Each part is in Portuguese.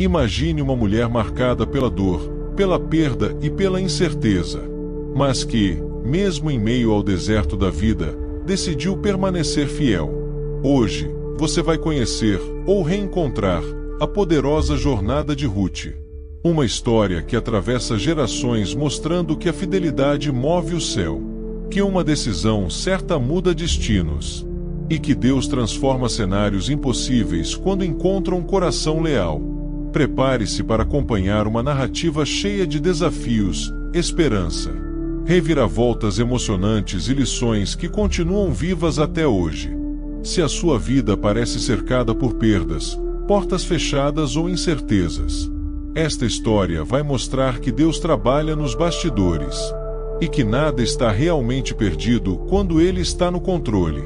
Imagine uma mulher marcada pela dor, pela perda e pela incerteza, mas que, mesmo em meio ao deserto da vida, decidiu permanecer fiel. Hoje, você vai conhecer, ou reencontrar, a poderosa jornada de Ruth. Uma história que atravessa gerações mostrando que a fidelidade move o céu, que uma decisão certa muda destinos, e que Deus transforma cenários impossíveis quando encontra um coração leal. Prepare-se para acompanhar uma narrativa cheia de desafios, esperança, reviravoltas emocionantes e lições que continuam vivas até hoje. Se a sua vida parece cercada por perdas, portas fechadas ou incertezas, esta história vai mostrar que Deus trabalha nos bastidores, e que nada está realmente perdido quando Ele está no controle.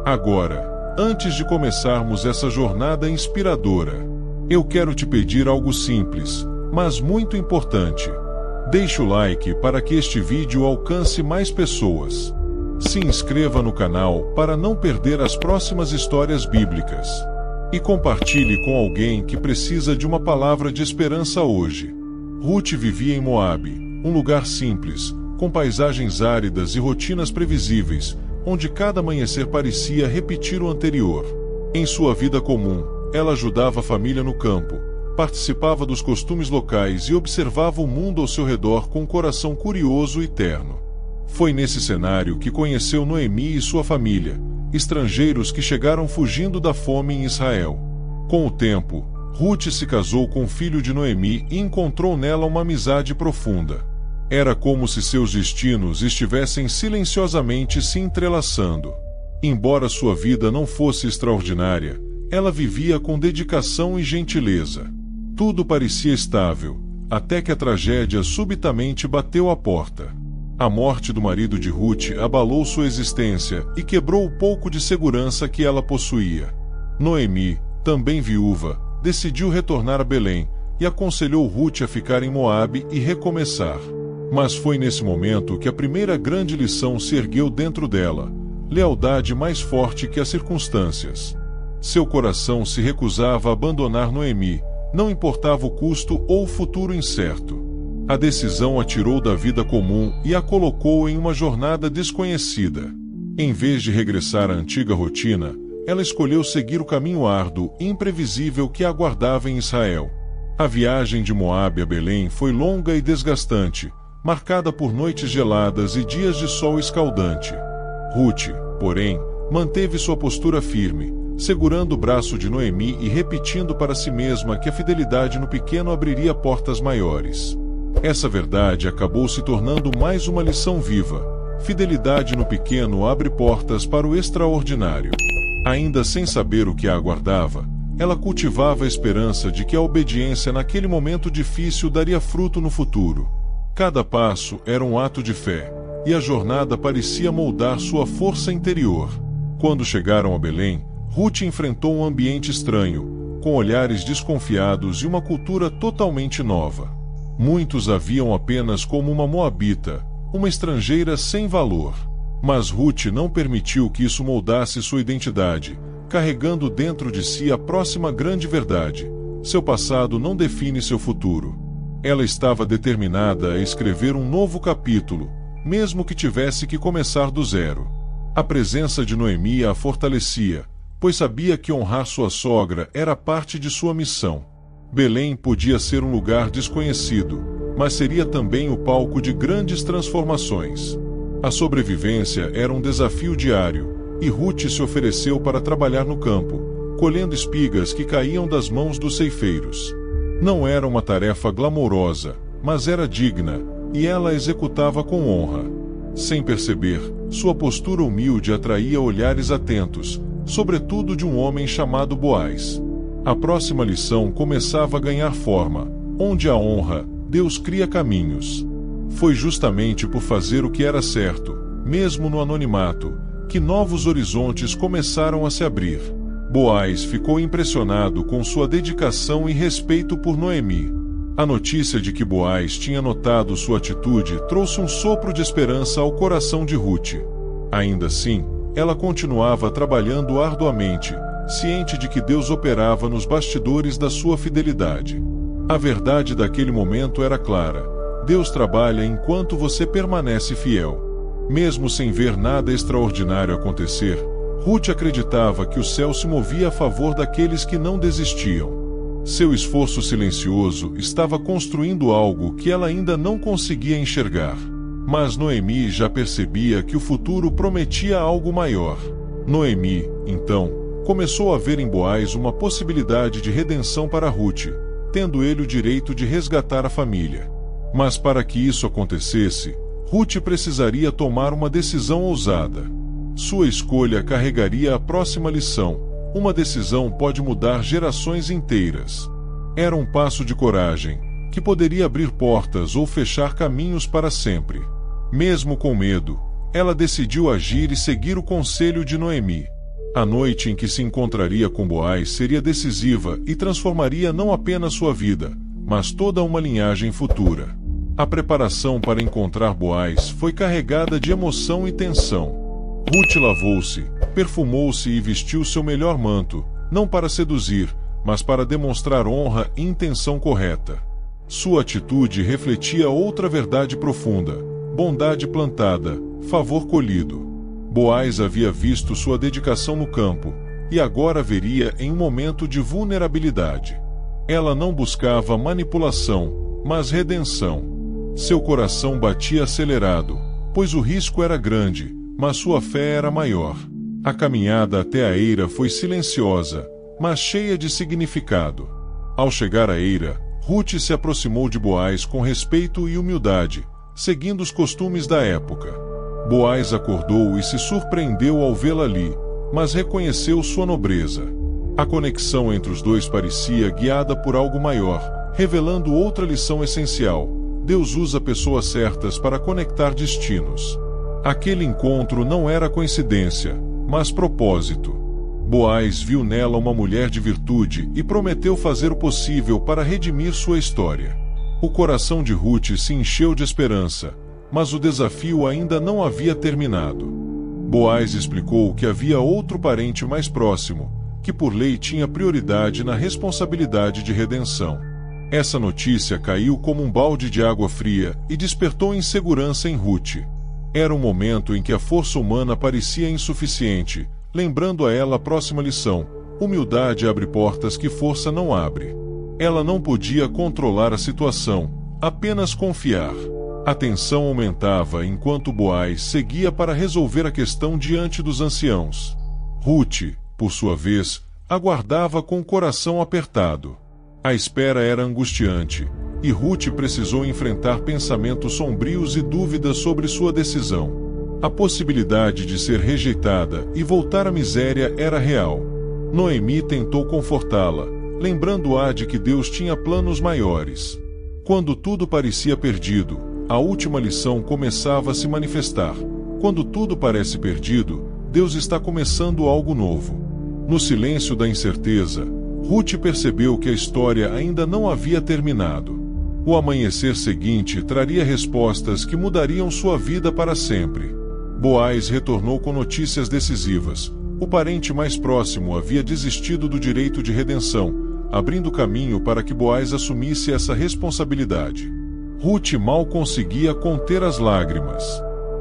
Agora, antes de começarmos essa jornada inspiradora, eu quero te pedir algo simples, mas muito importante. Deixe o like para que este vídeo alcance mais pessoas. Se inscreva no canal para não perder as próximas histórias bíblicas. E compartilhe com alguém que precisa de uma palavra de esperança hoje. Ruth vivia em Moabe, um lugar simples, com paisagens áridas e rotinas previsíveis, onde cada amanhecer parecia repetir o anterior. Em sua vida comum, ela ajudava a família no campo, participava dos costumes locais e observava o mundo ao seu redor com um coração curioso e terno. Foi nesse cenário que conheceu Noemi e sua família, estrangeiros que chegaram fugindo da fome em Israel. Com o tempo, Ruth se casou com o filho de Noemi e encontrou nela uma amizade profunda. Era como se seus destinos estivessem silenciosamente se entrelaçando. Embora sua vida não fosse extraordinária, ela vivia com dedicação e gentileza. Tudo parecia estável, até que a tragédia subitamente bateu à porta. A morte do marido de Ruth abalou sua existência e quebrou o pouco de segurança que ela possuía. Noemi, também viúva, decidiu retornar a Belém e aconselhou Ruth a ficar em Moabe e recomeçar. Mas foi nesse momento que a primeira grande lição se ergueu dentro dela: lealdade mais forte que as circunstâncias. Seu coração se recusava a abandonar Noemi, não importava o custo ou o futuro incerto. A decisão a tirou da vida comum e a colocou em uma jornada desconhecida. Em vez de regressar à antiga rotina, ela escolheu seguir o caminho árduo e imprevisível que a aguardava em Israel. A viagem de Moabe a Belém foi longa e desgastante, marcada por noites geladas e dias de sol escaldante. Ruth, porém, manteve sua postura firme, segurando o braço de Noemi e repetindo para si mesma que a fidelidade no pequeno abriria portas maiores. Essa verdade acabou se tornando mais uma lição viva: fidelidade no pequeno abre portas para o extraordinário. Ainda sem saber o que a aguardava, ela cultivava a esperança de que a obediência naquele momento difícil daria fruto no futuro. Cada passo era um ato de fé, e a jornada parecia moldar sua força interior. Quando chegaram a Belém, Ruth enfrentou um ambiente estranho, com olhares desconfiados e uma cultura totalmente nova. Muitos a viam apenas como uma moabita, uma estrangeira sem valor. Mas Ruth não permitiu que isso moldasse sua identidade, carregando dentro de si a próxima grande verdade: seu passado não define seu futuro. Ela estava determinada a escrever um novo capítulo, mesmo que tivesse que começar do zero. A presença de Noemi a fortalecia, pois sabia que honrar sua sogra era parte de sua missão. Belém podia ser um lugar desconhecido, mas seria também o palco de grandes transformações. A sobrevivência era um desafio diário, e Ruth se ofereceu para trabalhar no campo, colhendo espigas que caíam das mãos dos ceifeiros. Não era uma tarefa glamourosa, mas era digna, e ela a executava com honra. Sem perceber, sua postura humilde atraía olhares atentos, sobretudo de um homem chamado Boaz. A próxima lição começava a ganhar forma: onde há honra, Deus cria caminhos. Foi justamente por fazer o que era certo, mesmo no anonimato, que novos horizontes começaram a se abrir. Boaz ficou impressionado com sua dedicação e respeito por Noemi. A notícia de que Boaz tinha notado sua atitude trouxe um sopro de esperança ao coração de Ruth. Ainda assim, ela continuava trabalhando arduamente, ciente de que Deus operava nos bastidores da sua fidelidade. A verdade daquele momento era clara: Deus trabalha enquanto você permanece fiel. Mesmo sem ver nada extraordinário acontecer, Ruth acreditava que o céu se movia a favor daqueles que não desistiam. Seu esforço silencioso estava construindo algo que ela ainda não conseguia enxergar. Mas Noemi já percebia que o futuro prometia algo maior. Noemi, então, começou a ver em Boaz uma possibilidade de redenção para Ruth, tendo ele o direito de resgatar a família. Mas para que isso acontecesse, Ruth precisaria tomar uma decisão ousada. Sua escolha carregaria a próxima lição: uma decisão pode mudar gerações inteiras. Era um passo de coragem, que poderia abrir portas ou fechar caminhos para sempre. Mesmo com medo, ela decidiu agir e seguir o conselho de Noemi. A noite em que se encontraria com Boaz seria decisiva e transformaria não apenas sua vida, mas toda uma linhagem futura. A preparação para encontrar Boaz foi carregada de emoção e tensão. Ruth lavou-se, perfumou-se e vestiu seu melhor manto, não para seduzir, mas para demonstrar honra e intenção correta. Sua atitude refletia outra verdade profunda: bondade plantada, favor colhido. Boaz havia visto sua dedicação no campo, e agora veria em um momento de vulnerabilidade. Ela não buscava manipulação, mas redenção. Seu coração batia acelerado, pois o risco era grande, mas sua fé era maior. A caminhada até a eira foi silenciosa, mas cheia de significado. Ao chegar à eira, Ruth se aproximou de Boaz com respeito e humildade, seguindo os costumes da época. Boaz acordou e se surpreendeu ao vê-la ali, mas reconheceu sua nobreza. A conexão entre os dois parecia guiada por algo maior, revelando outra lição essencial: Deus usa pessoas certas para conectar destinos. Aquele encontro não era coincidência, mas propósito. Boaz viu nela uma mulher de virtude e prometeu fazer o possível para redimir sua história. O coração de Ruth se encheu de esperança, mas o desafio ainda não havia terminado. Boaz explicou que havia outro parente mais próximo, que por lei tinha prioridade na responsabilidade de redenção. Essa notícia caiu como um balde de água fria e despertou insegurança em Ruth. Era um momento em que a força humana parecia insuficiente, lembrando a ela a próxima lição: humildade abre portas que força não abre. Ela não podia controlar a situação, apenas confiar. A tensão aumentava enquanto Boaz seguia para resolver a questão diante dos anciãos. Ruth, por sua vez, aguardava com o coração apertado. A espera era angustiante, e Ruth precisou enfrentar pensamentos sombrios e dúvidas sobre sua decisão. A possibilidade de ser rejeitada e voltar à miséria era real. Noemi tentou confortá-la, lembrando-a de que Deus tinha planos maiores. Quando tudo parecia perdido, a última lição começava a se manifestar: quando tudo parece perdido, Deus está começando algo novo. No silêncio da incerteza, Ruth percebeu que a história ainda não havia terminado. O amanhecer seguinte traria respostas que mudariam sua vida para sempre. Boaz retornou com notícias decisivas. O parente mais próximo havia desistido do direito de redenção, abrindo caminho para que Boaz assumisse essa responsabilidade. Ruth mal conseguia conter as lágrimas.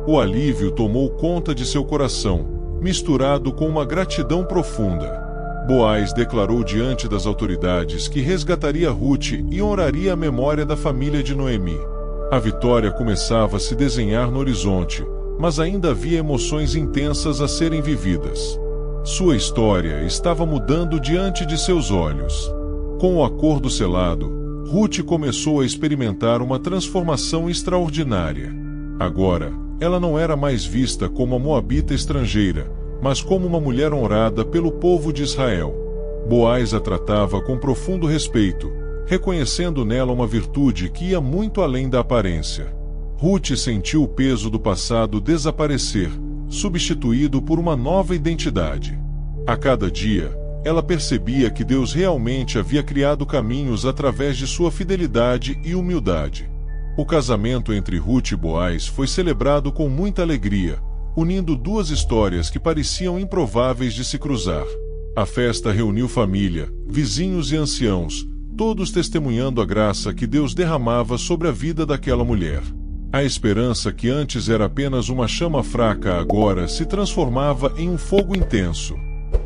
O alívio tomou conta de seu coração, misturado com uma gratidão profunda. Boaz declarou diante das autoridades que resgataria Ruth e honraria a memória da família de Noemi. A vitória começava a se desenhar no horizonte, mas ainda havia emoções intensas a serem vividas. Sua história estava mudando diante de seus olhos. Com o acordo selado, Ruth começou a experimentar uma transformação extraordinária. Agora, ela não era mais vista como uma moabita estrangeira, mas como uma mulher honrada pelo povo de Israel. Boaz a tratava com profundo respeito, reconhecendo nela uma virtude que ia muito além da aparência. Ruth sentiu o peso do passado desaparecer, substituído por uma nova identidade. A cada dia, ela percebia que Deus realmente havia criado caminhos através de sua fidelidade e humildade. O casamento entre Ruth e Boaz foi celebrado com muita alegria, unindo duas histórias que pareciam improváveis de se cruzar. A festa reuniu família, vizinhos e anciãos, todos testemunhando a graça que Deus derramava sobre a vida daquela mulher. A esperança que antes era apenas uma chama fraca agora se transformava em um fogo intenso.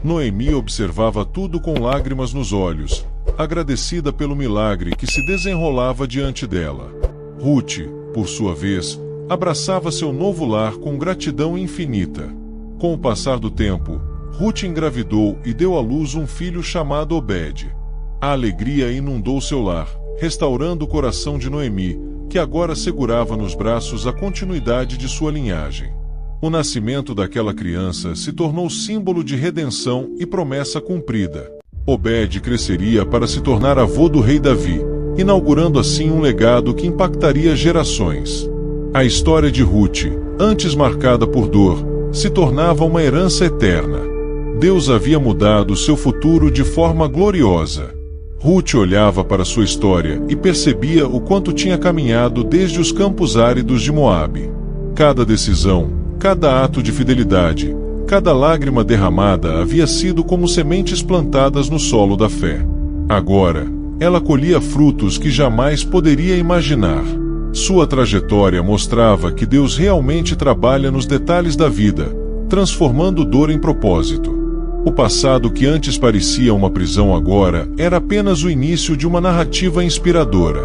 Noemi observava tudo com lágrimas nos olhos, agradecida pelo milagre que se desenrolava diante dela. Ruth, por sua vez, abraçava seu novo lar com gratidão infinita. Com o passar do tempo, Ruth engravidou e deu à luz um filho chamado Obed. A alegria inundou seu lar, restaurando o coração de Noemi, que agora segurava nos braços a continuidade de sua linhagem. O nascimento daquela criança se tornou símbolo de redenção e promessa cumprida. Obed cresceria para se tornar avô do rei Davi, inaugurando assim um legado que impactaria gerações. A história de Ruth, antes marcada por dor, se tornava uma herança eterna. Deus havia mudado seu futuro de forma gloriosa. Ruth olhava para sua história e percebia o quanto tinha caminhado desde os campos áridos de Moabe. Cada decisão, cada ato de fidelidade, cada lágrima derramada havia sido como sementes plantadas no solo da fé. Agora, ela colhia frutos que jamais poderia imaginar. Sua trajetória mostrava que Deus realmente trabalha nos detalhes da vida, transformando dor em propósito. O passado que antes parecia uma prisão agora era apenas o início de uma narrativa inspiradora.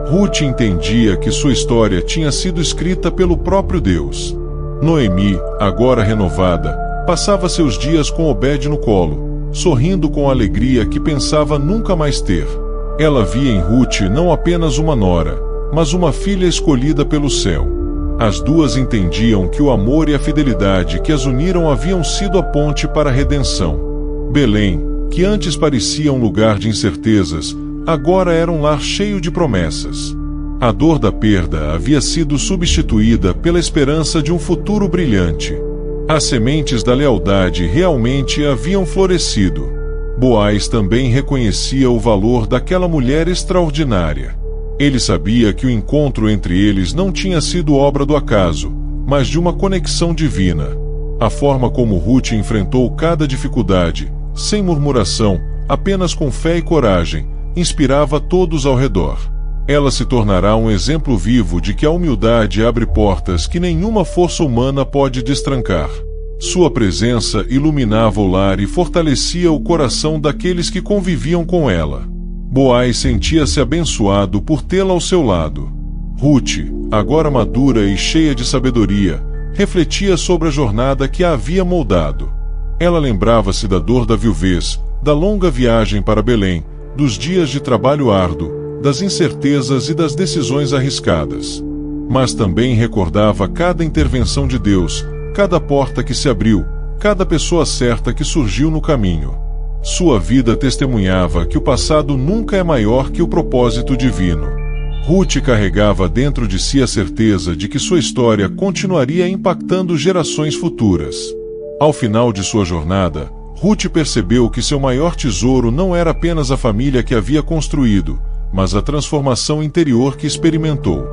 Ruth entendia que sua história tinha sido escrita pelo próprio Deus. Noemi, agora renovada, passava seus dias com Obed no colo, sorrindo com a alegria que pensava nunca mais ter. Ela via em Ruth não apenas uma nora, mas uma filha escolhida pelo céu. As duas entendiam que o amor e a fidelidade que as uniram haviam sido a ponte para a redenção. Belém, que antes parecia um lugar de incertezas, agora era um lar cheio de promessas. A dor da perda havia sido substituída pela esperança de um futuro brilhante. As sementes da lealdade realmente haviam florescido. Boaz também reconhecia o valor daquela mulher extraordinária. Ele sabia que o encontro entre eles não tinha sido obra do acaso, mas de uma conexão divina. A forma como Ruth enfrentou cada dificuldade, sem murmuração, apenas com fé e coragem, inspirava todos ao redor. Ela se tornará um exemplo vivo de que a humildade abre portas que nenhuma força humana pode destrancar. Sua presença iluminava o lar e fortalecia o coração daqueles que conviviam com ela. Boaz sentia-se abençoado por tê-la ao seu lado. Ruth, agora madura e cheia de sabedoria, refletia sobre a jornada que a havia moldado. Ela lembrava-se da dor da viuvez, da longa viagem para Belém, dos dias de trabalho árduo, das incertezas e das decisões arriscadas. Mas também recordava cada intervenção de Deus, cada porta que se abriu, cada pessoa certa que surgiu no caminho. Sua vida testemunhava que o passado nunca é maior que o propósito divino. Ruth carregava dentro de si a certeza de que sua história continuaria impactando gerações futuras. Ao final de sua jornada, Ruth percebeu que seu maior tesouro não era apenas a família que havia construído, mas a transformação interior que experimentou.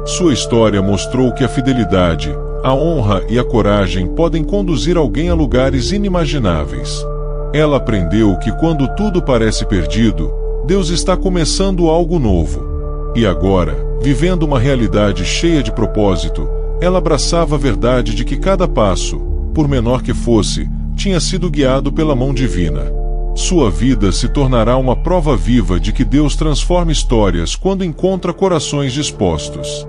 Sua história mostrou que a fidelidade, a honra e a coragem podem conduzir alguém a lugares inimagináveis. Ela aprendeu que quando tudo parece perdido, Deus está começando algo novo. E agora, vivendo uma realidade cheia de propósito, ela abraçava a verdade de que cada passo, por menor que fosse, tinha sido guiado pela mão divina. Sua vida se tornará uma prova viva de que Deus transforma histórias quando encontra corações dispostos.